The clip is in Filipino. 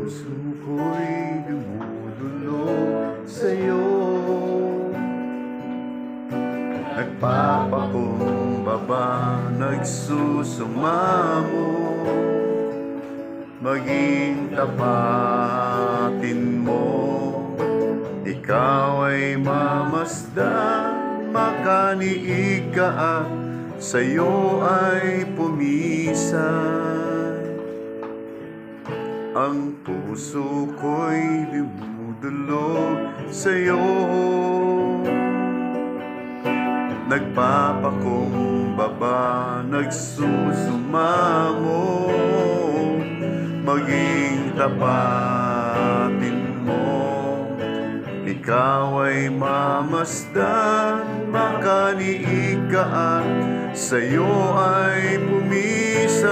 puso ko'y dumudulog sa'yo. Nagpapakumbaba, nagsusumamo, maging tapatin mo. Ikaw ay mamasdan, makaniig ka at sa'yo ay pumisan. Ang puso ko'y dumudulog sa'yo. Nagpapakumbaba, nagsusumamo, maging tapatin mo. Ikaw ay mamasdan, makaniig ka at sa'yo ay pumisan.